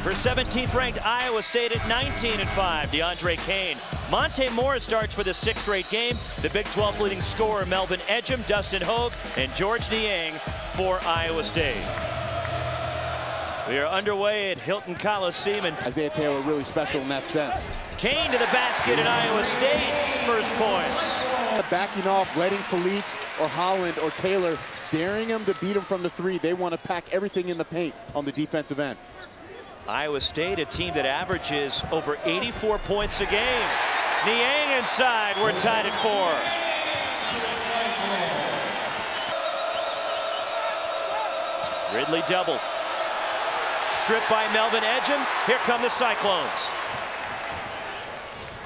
For 17th ranked Iowa State at 19-5, DeAndre Kane. Monte Morris starts for the 6th straight game. The Big 12's leading scorer Melvin Ejim, Dustin Hogue, and George Niang for Iowa State. We are underway at Hilton Coliseum. And Isaiah Taylor really special in that sense. Kane to the basket at Iowa State's first points. Backing off, letting Felix or Holland or Taylor, daring him to beat him from the three. They want to pack everything in the paint on the defensive end. Iowa State, a team that averages over 84 points a game. Niang inside, we're tied at 4. Ridley doubled. Stripped by Melvin Ejim. Here come the Cyclones.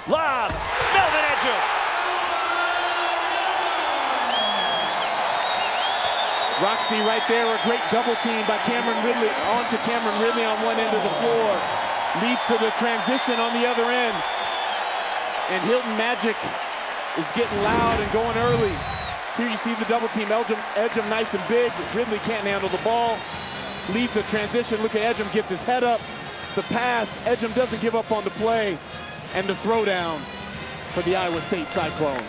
Lob, Melvin Ejim. Roxy right there, a great double team by Cameron Ridley. On to Cameron Ridley on one end of the floor. Leads to the transition on the other end. And Hilton Magic is getting loud and going early. Here you see the double team. Ejim nice and big. Ridley can't handle the ball. Leads a transition. Look at Ejim, gets his head up. The pass. Ejim doesn't give up on the play. And the throwdown for the Iowa State Cyclones.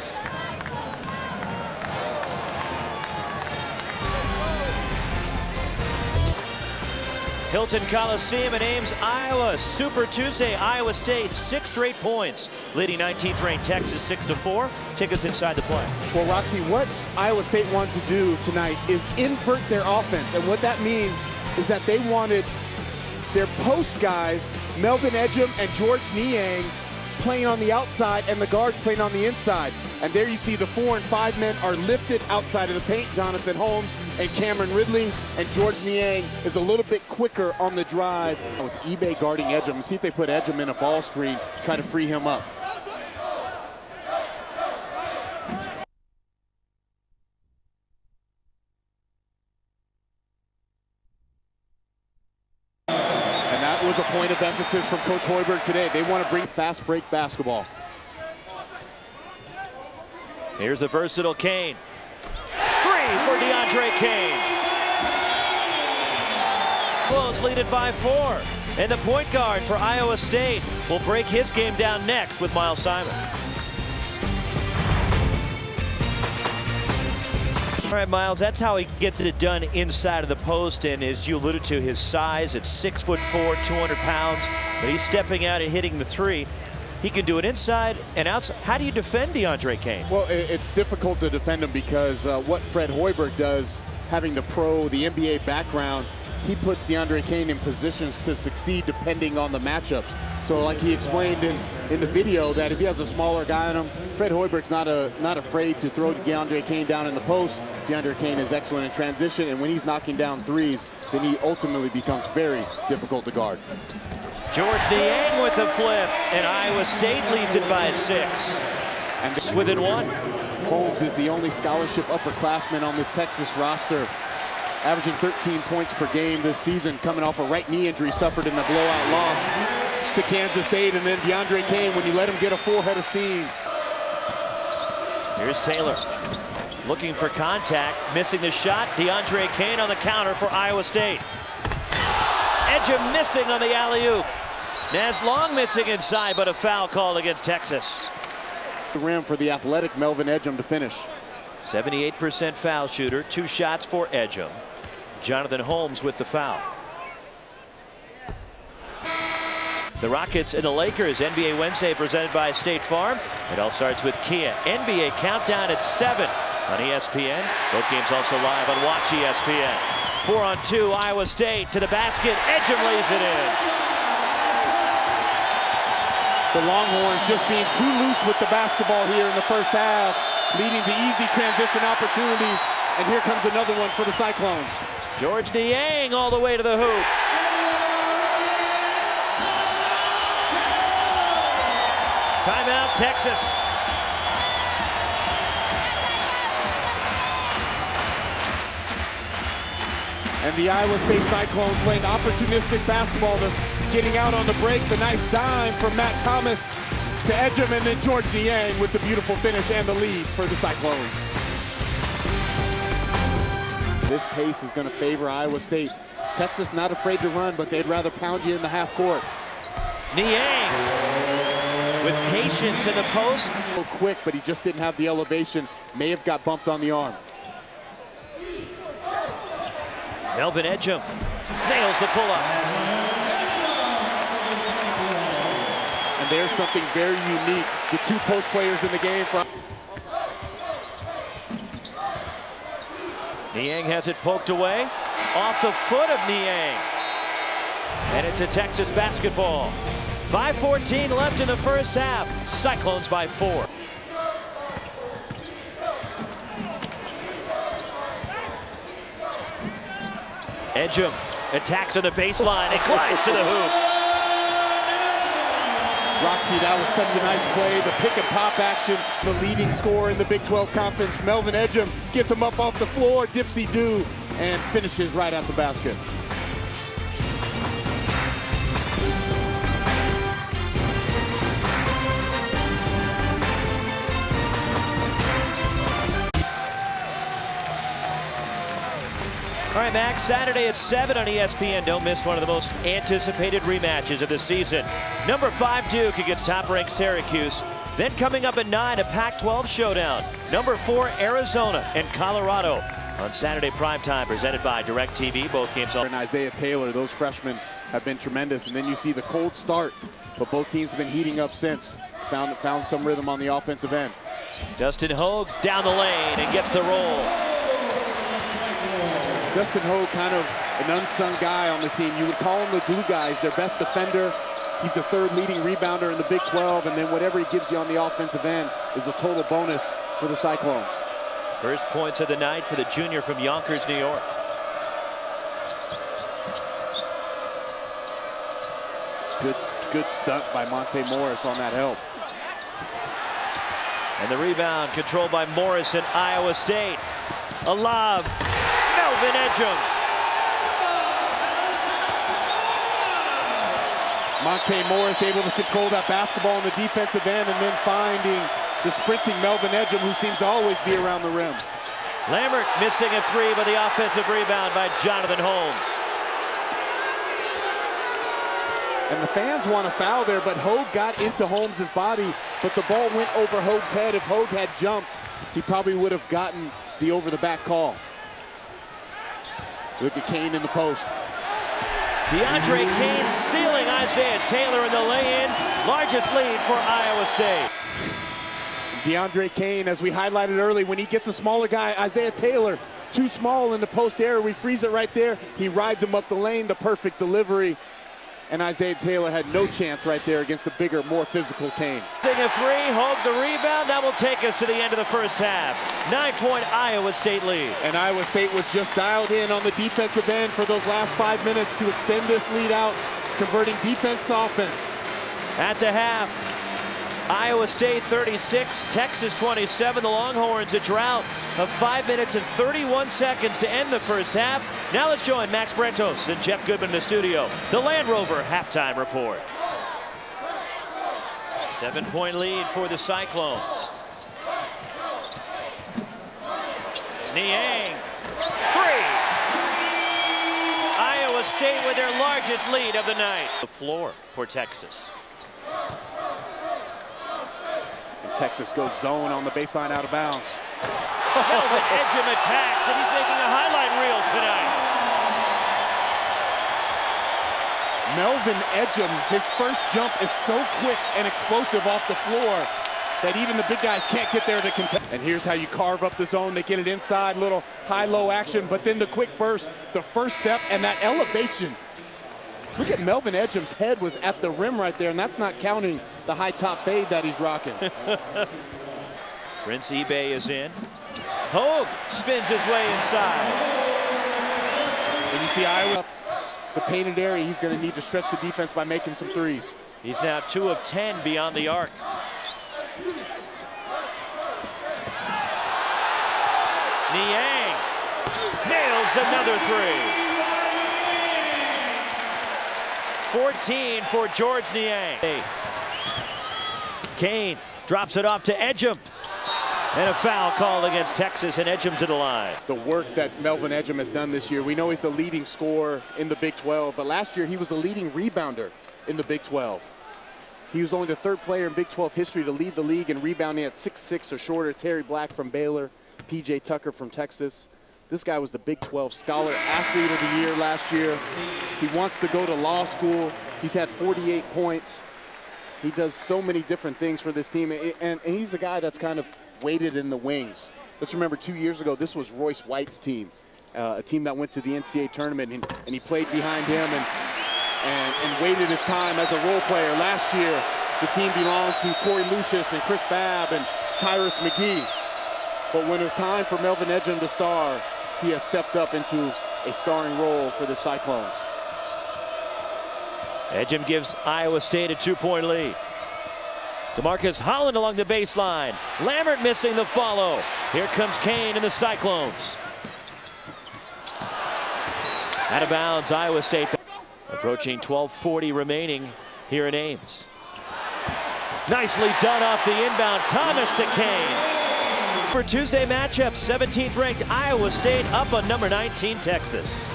Hilton Coliseum in Ames, Iowa. Super Tuesday, Iowa State, 6 straight points, leading 19th ranked Texas 6-4. Tickets inside the play. Well, Roxy, what Iowa State wanted to do tonight is invert their offense. And what that means is that they wanted their post guys, Melvin Ejim and George Niang, playing on the outside and the guards playing on the inside. And there you see the 4 and 5 men are lifted outside of the paint. Jonathan Holmes and Cameron Ridley, and George Niang is a little bit quicker on the drive. With eBay guarding Ejim, see if they put Ejim in a ball screen, try to free him up. And that was a point of emphasis from Coach Hoiberg today. They want to bring fast break basketball. Here's the versatile Kane. 3 for DeAndre Kane. Cyclones lead it by 4. And the point guard for Iowa State will break his game down next with Miles Simon. All right, Miles, that's how he gets it done inside of the post. And as you alluded to, his size at 6'4", 200 pounds. But he's stepping out and hitting the 3. He can do it inside and outside. How do you defend DeAndre Kane? Well, it's difficult to defend him because what Fred Hoiberg does, having the NBA background, he puts DeAndre Kane in positions to succeed depending on the matchups. So like he explained in the video, that if he has a smaller guy on him, Fred Hoiberg's not afraid to throw DeAndre Kane down in the post. DeAndre Kane is excellent in transition, and when he's knocking down threes, then he ultimately becomes very difficult to guard. George Niang with the flip, and Iowa State leads it by 6. And it's within 1. Holmes is the only scholarship upperclassman on this Texas roster, averaging 13 points per game this season, coming off a right knee injury suffered in the blowout loss to Kansas State. And then DeAndre Kane, when you let him get a full head of steam. Here's Taylor looking for contact, missing the shot. DeAndre Kane on the counter for Iowa State. Ejim missing on the alley-oop. Naz Long missing inside, but a foul called against Texas. The rim for the athletic Melvin Ejim to finish. 78% foul shooter, 2 shots for Ejim. Jonathan Holmes with the foul. The Rockets and the Lakers, NBA Wednesday presented by State Farm. It all starts with Kia. NBA Countdown at 7 on ESPN. Both games also live on Watch ESPN. 4-on-2, Iowa State to the basket. Ejim lays it in. The Longhorns just being too loose with the basketball here in the first half, leading to easy transition opportunities. And here comes another one for the Cyclones. George Niang all the way to the hoop. Timeout, Texas. And the Iowa State Cyclones playing opportunistic basketball, getting out on the break. The nice dime from Matt Thomas to Ejim, and then George Niang with the beautiful finish and the lead for the Cyclones. This pace is going to favor Iowa State. Texas not afraid to run, but they'd rather pound you in the half court. Niang with patience in the post. So quick, but he just didn't have the elevation. May have got bumped on the arm. Melvin Ejim nails the pull-up. And there's something very unique. The two post players in the game. Niang has it poked away. Off the foot of Niang. And it's a Texas basketball. 5:14 left in the first half. Cyclones by 4. Ejim attacks on the baseline and glides to the hoop. Roxy, that was such a nice play. The pick and pop action, the leading scorer in the Big 12 Conference. Melvin Ejim gets him up off the floor, dipsy-do, and finishes right at the basket. All right, Max, Saturday at 7 on ESPN. Don't miss one of the most anticipated rematches of the season. Number 5 Duke against top-ranked Syracuse. Then coming up at 9, a Pac-12 showdown. Number 4 Arizona and Colorado on Saturday primetime, presented by DirecTV. Both games on. And Isaiah Taylor, those freshmen have been tremendous. And then you see the cold start, but both teams have been heating up since. Found some rhythm on the offensive end. Dustin Hogue down the lane and gets the roll. Dustin Hogue, kind of an unsung guy on this team. You would call him the glue guy. He's their best defender. He's the 3rd leading rebounder in the Big 12, and then whatever he gives you on the offensive end is a total bonus for the Cyclones. First points of the night for the junior from Yonkers, New York. Good stunt by Monte Morris on that help. And the rebound controlled by Morris in Iowa State. A lob. Melvin Ejim. Monte Morris able to control that basketball on the defensive end, and then finding the sprinting Melvin Ejim, who seems to always be around the rim. Lambert missing a 3, but the offensive rebound by Jonathan Holmes. And the fans want a foul there, but Hogue got into Holmes' body, but the ball went over Hogue's head. If Hogue had jumped, he probably would have gotten the over-the-back call. Look at Kane in the post. DeAndre Kane sealing Isaiah Taylor in the lay-in. Largest lead for Iowa State. DeAndre Kane, as we highlighted early, when he gets a smaller guy, Isaiah Taylor, too small in the post area. We freeze it right there. He rides him up the lane, the perfect delivery. And Isaiah Taylor had no chance right there against the bigger, more physical Kane. Thing of 3, Hogue the rebound. That will take us to the end of the first half. 9-point Iowa State lead. And Iowa State was just dialed in on the defensive end for those last 5 minutes to extend this lead out, converting defense to offense. At the half, Iowa State 36, Texas 27. The Longhorns a drought of 5 minutes and 31 seconds to end the first half. Now let's join Max Brentos and Jeff Goodman in the studio. The Land Rover halftime report. 7-point lead for the Cyclones. Niang, 3. Iowa State with their largest lead of the night. The floor for Texas. Texas goes zone on the baseline out of bounds. Melvin Ejim attacks, and he's making a highlight reel tonight. Melvin Ejim, his first jump is so quick and explosive off the floor that even the big guys can't get there to contest. And here's how you carve up the zone. They get it inside, little high-low action, but then the quick burst, the first step, and that elevation. Look at Melvin Ejim's head was at the rim right there, and that's not counting the high top fade that he's rocking. Prince eBay is in. Hogue spins his way inside. And you see Iowa, the painted area, he's going to need to stretch the defense by making some threes. He's now 2 of 10 beyond the arc. Niang nails another 3. 14 for George Niang. Kane drops it off to Ejim. And a foul called against Texas, and Ejim to the line. The work that Melvin Ejim has done this year, we know he's the leading scorer in the Big 12, but last year he was the leading rebounder in the Big 12. He was only the third player in Big 12 history to lead the league in rebounding at 6'6" or shorter. Terry Black from Baylor, P.J. Tucker from Texas. This guy was the Big 12 Scholar Athlete of the Year last year. He wants to go to law school. He's had 48 points. He does so many different things for this team, and he's a guy that's kind of waited in the wings. Let's remember 2 years ago, this was Royce White's team, a team that went to the NCAA tournament, and he played behind him and waited his time as a role player. Last year, the team belonged to Corey Lucius and Chris Babb and Tyrus McGee. But when it was time for Melvin Ejim to star, he has stepped up into a starring role for the Cyclones. Ejim gives Iowa State a 2-point lead. DeMarcus Holland along the baseline. Lambert missing the follow. Here comes Kane and the Cyclones. Out of bounds, Iowa State. Approaching 12:40 remaining here in Ames. Nicely done off the inbound. Thomas to Kane. For Tuesday matchup, 17th ranked Iowa State up on number 19 Texas.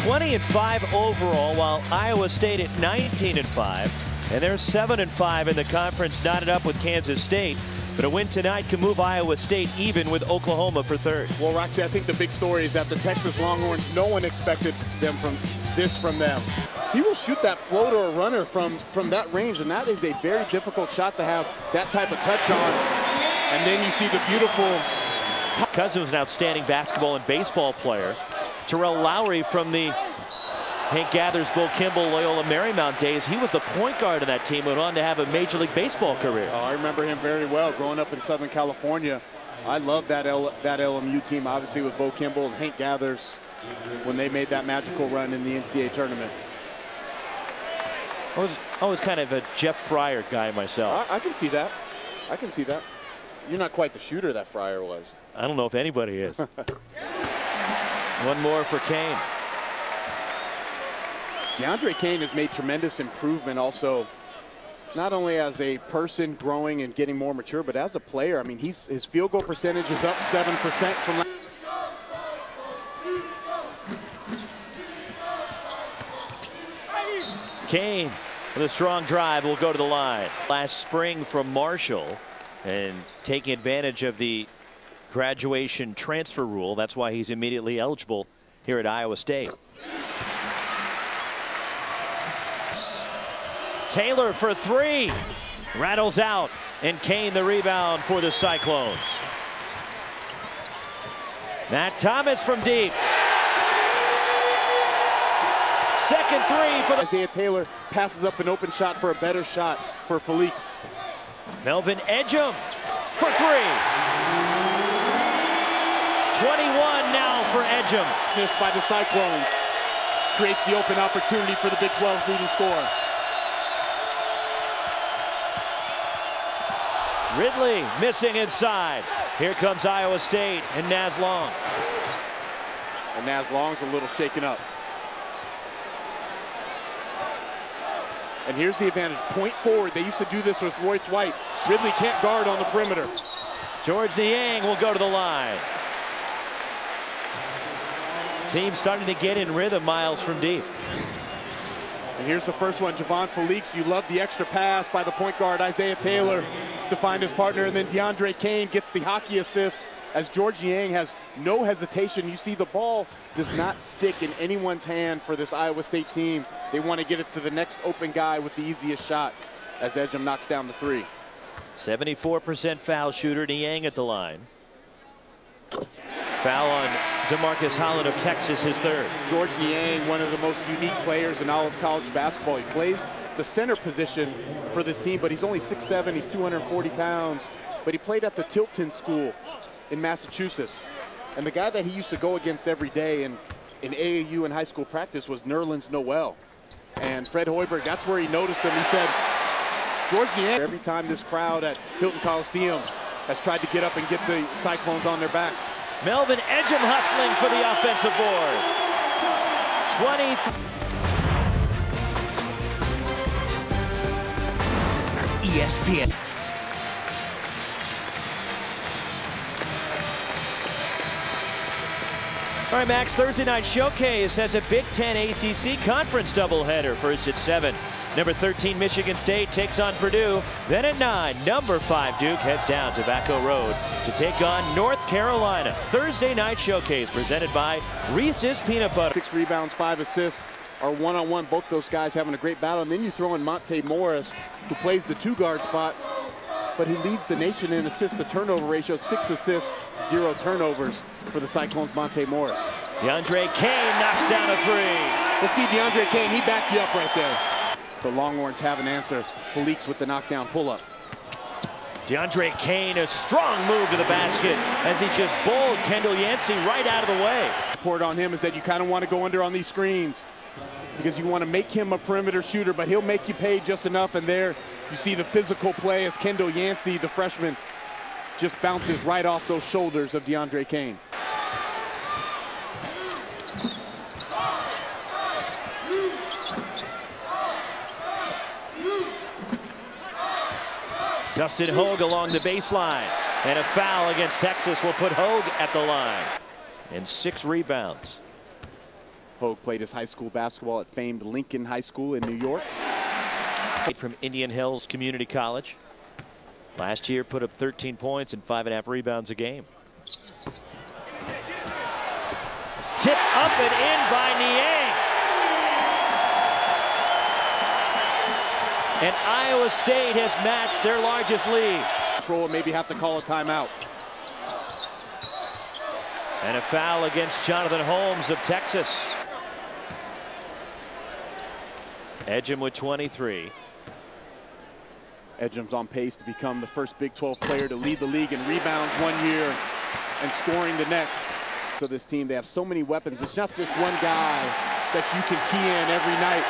20-5 overall, while Iowa State at 19-5, and they're 7-5 in the conference, knotted up with Kansas State. But a win tonight can move Iowa State even with Oklahoma for third. Well, Roxy, I think the big story is that the Texas Longhorns, no one expected from them. He will shoot that floater or runner from that range, and that is a very difficult shot to have that type of touch on. And then you see the beautiful... Cousins, an outstanding basketball and baseball player. Terrell Lowry from the Hank Gathers, Bo Kimball, Loyola Marymount days. He was the point guard of that team, went on to have a Major League Baseball career. Oh, I remember him very well growing up in Southern California. I love that LMU team, obviously, with Bo Kimball and Hank Gathers when they made that magical run in the NCAA tournament. I was always kind of a Jeff Fryer guy myself. I can see that. I can see that. You're not quite the shooter that Fryer was. I don't know if anybody is. One more for Kane. DeAndre Kane has made tremendous improvement also, not only as a person growing and getting more mature, but as a player. I mean, his field goal percentage is up 7% from Kane with a strong drive will go to the line. Last spring from Marshall, and taking advantage of the graduation transfer rule. That's why he's immediately eligible here at Iowa State. Taylor for three. Rattles out, and Kane the rebound for the Cyclones. Matt Thomas from deep. Second three for the... Isaiah Taylor passes up an open shot for a better shot for Felix. Melvin Ejim for three. 21 now for Ejim. Missed by the Cyclones. Creates the open opportunity for the Big 12's leading scorer. Ridley missing inside. Here comes Iowa State and Naz Long. And Naz Long's a little shaken up. And here's the advantage. Point forward. They used to do this with Royce White. Ridley can't guard on the perimeter. George Niang will go to the line. Team starting to get in rhythm, Miles from deep. And here's the first one, Javon Felix. You love the extra pass by the point guard, Isaiah Taylor, to find his partner. And then DeAndre Kane gets the hockey assist as George Niang has no hesitation. You see the ball does not stick in anyone's hand for this Iowa State team. They want to get it to the next open guy with the easiest shot as Ejim knocks down the three. 74% foul shooter, Niang at the line. Foul on DeMarcus Holland of Texas, his third. George Niang, one of the most unique players in all of college basketball. He plays the center position for this team, but he's only 6'7", he's 240 pounds. But he played at the Tilton School in Massachusetts. And the guy that he used to go against every day in AAU and high school practice was Nerlens Noel. And Fred Hoiberg, that's where he noticed him. He said, George Niang, every time this crowd at Hilton Coliseum has tried to get up and get the Cyclones on their back. Melvin Ejim hustling for the offensive board. ESPN. All right, Max, Thursday night showcase has a Big Ten ACC conference doubleheader. First at 7, number 13 Michigan State takes on Purdue. Then at 9, number 5 Duke heads down Tobacco Road to take on North Carolina. Thursday night showcase presented by Reese's Peanut Butter. 6 rebounds, 5 assists are one-on-one. Both those guys having a great battle. And then you throw in Monte Morris, who plays the 2-guard spot, but he leads the nation in assist-to-turnover ratio. 6 assists, 0 turnovers for the Cyclones. Monte Morris. DeAndre Kane knocks down a 3. Let's see DeAndre Kane. He backed you up right there. The Longhorns have an answer. Felix with the knockdown pull-up. DeAndre Kane, a strong move to the basket as he just bowled Kendall Yancey right out of the way. Report on him is that you kind of want to go under on these screens because you want to make him a perimeter shooter, but he'll make you pay just enough. And there you see the physical play as Kendall Yancey, the freshman, just bounces right off those shoulders of DeAndre Kane. Dustin Hogue along the baseline, and a foul against Texas will put Hogue at the line. And 6 rebounds. Hogue played his high school basketball at famed Lincoln High School in New York. From Indian Hills Community College. Last year put up 13 points and 5.5 rebounds a game. Tipped up and in by Niang. And Iowa State has matched their largest lead. Control, maybe have to call a timeout. And a foul against Jonathan Holmes of Texas. Ejim with 23. Ejim's on pace to become the first Big 12 player to lead the league in rebounds one year and scoring the next. So this team, they have so many weapons. It's not just one guy that you can key in every night.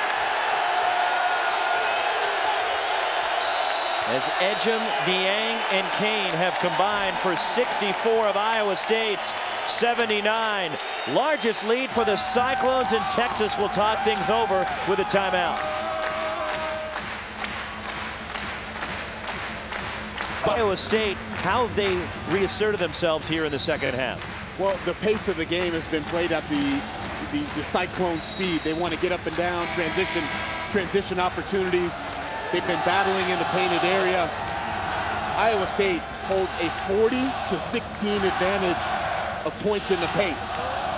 As Ejim, Niang, and Kane have combined for 64 of Iowa State's 79. Largest lead for the Cyclones, and Texas will talk things over with a timeout. Iowa State, how have they reasserted themselves here in the second half? Well, the pace of the game has been played at the Cyclone speed. They want to get up and down, transition opportunities. They've been battling in the painted area. Iowa State holds a 40-16 advantage of points in the paint.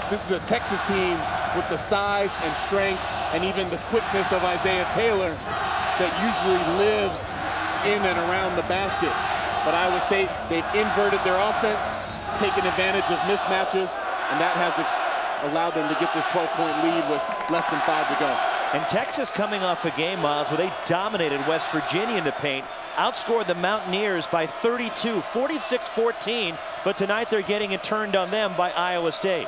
This is a Texas team with the size and strength and even the quickness of Isaiah Taylor that usually lives in and around the basket. But Iowa State, they've inverted their offense, taken advantage of mismatches, and that has allowed them to get this 12-point lead with less than 5 to go. And Texas coming off a game, Miles, where they dominated West Virginia in the paint, outscored the Mountaineers by 32, 46-14, but tonight they're getting it turned on them by Iowa State.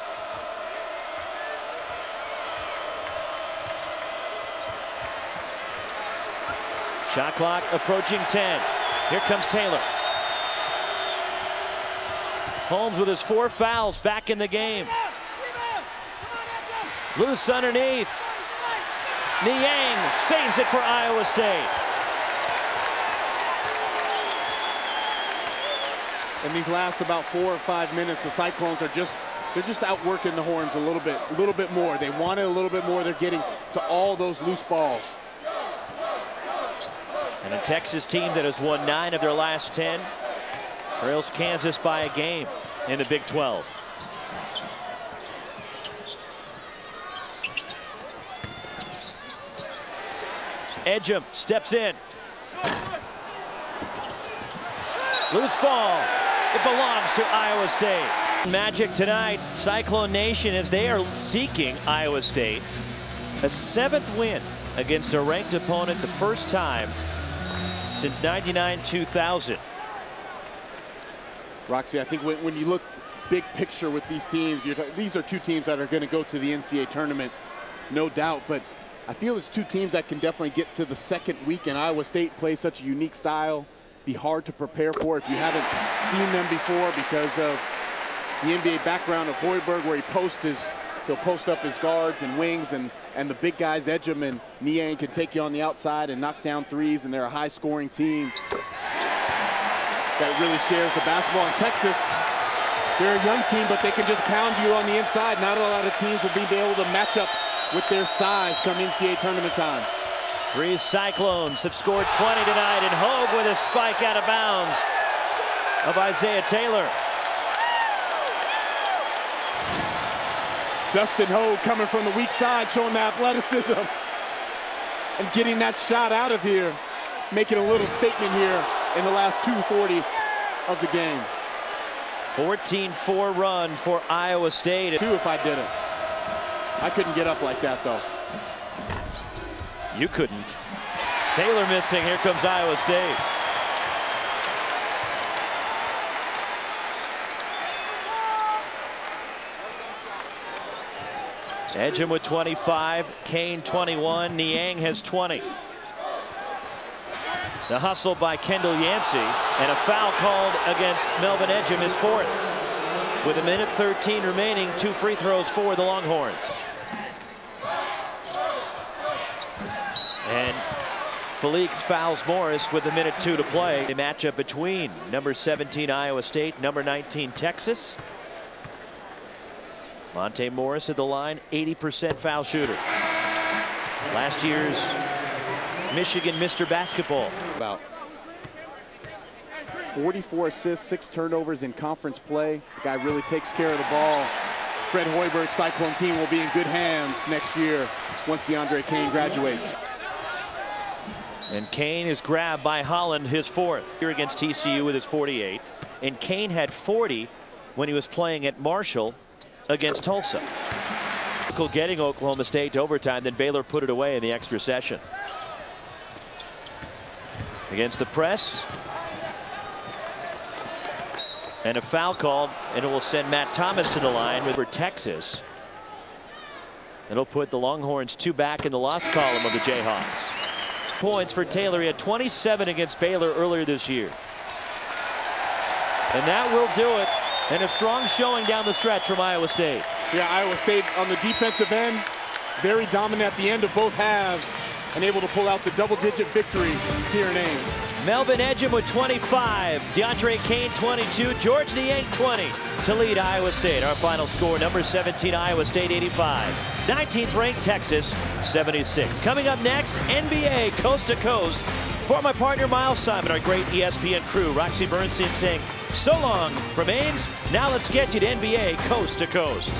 Shot clock approaching 10. Here comes Taylor. Holmes with his 4 fouls back in the game. Loose underneath. Niang saves it for Iowa State. In these last about 4 or 5 minutes, the Cyclones are just outworking the Horns a little bit more. They want it a little bit more. They're getting to all those loose balls. And a Texas team that has won 9 of their last 10 trails Kansas by a game in the Big 12. Ejim steps in. Loose ball. It belongs to Iowa State. Magic tonight, Cyclone Nation, as they are seeking Iowa State a 7th win against a ranked opponent, the first time since 99-2000. Roxy, I think when you look big picture with these teams, these are 2 teams that are going to go to the NCAA tournament, no doubt. But I feel it's 2 teams that can definitely get to the second week, and Iowa State plays such a unique style, be hard to prepare for if you haven't seen them before because of the NBA background of Hoiberg, where he posts his He'll post up his guards and wings, and the big guys, Ejim and Niang, can take you on the outside and knock down threes, and they're a high-scoring team that really shares the basketball. In Texas, they're a young team, but they can just pound you on the inside. Not a lot of teams will be able to match up with their size come NCAA tournament time. Three Cyclones have scored 20 tonight, and Hogue with a spike out of bounds of Isaiah Taylor. Dustin Hogue coming from the weak side, showing the athleticism and getting that shot out of here, making a little statement here in the last 2:40 of the game. 14-4 run for Iowa State. Two if I did it. I couldn't get up like that, though. You couldn't. Taylor missing. Here comes Iowa State. Ejim with 25, Kane 21, Niang has 20. The hustle by Kendall Yancey, and a foul called against Melvin Ejim, his fourth. With 1:13 remaining, 2 free throws for the Longhorns. And Felix fouls Morris with 1:02 to play. The matchup between number 17 Iowa State, number 19 Texas. Monte Morris at the line, 80% foul shooter. Last year's Michigan Mr. Basketball. About 44 assists, 6 turnovers in conference play. The guy really takes care of the ball. Fred Hoiberg's Cyclone team will be in good hands next year once DeAndre Kane graduates. And Kane is grabbed by Holland, his fourth. Here against TCU with his 48. And Kane had 40 when he was playing at Marshall against Tulsa. Getting Oklahoma State to overtime, then Baylor put it away in the extra session. Against the press. And a foul called, and it will send Matt Thomas to the line for Texas. It'll put the Longhorns 2 back in the loss column of the Jayhawks. Points for Taylor. He had 27 against Baylor earlier this year. And that will do it. And a strong showing down the stretch from Iowa State. Yeah, Iowa State on the defensive end, very dominant at the end of both halves, and able to pull out the double-digit victory here in Ames. Melvin Ejim with 25, DeAndre Kane 22, George Niang 20 to lead Iowa State. Our final score, number 17 Iowa State 85, 19th ranked Texas 76. Coming up next, NBA Coast to Coast. For my partner Miles Simon, our great ESPN crew, Roxy Bernstein saying so long from Ames. Now let's get you to NBA Coast to Coast.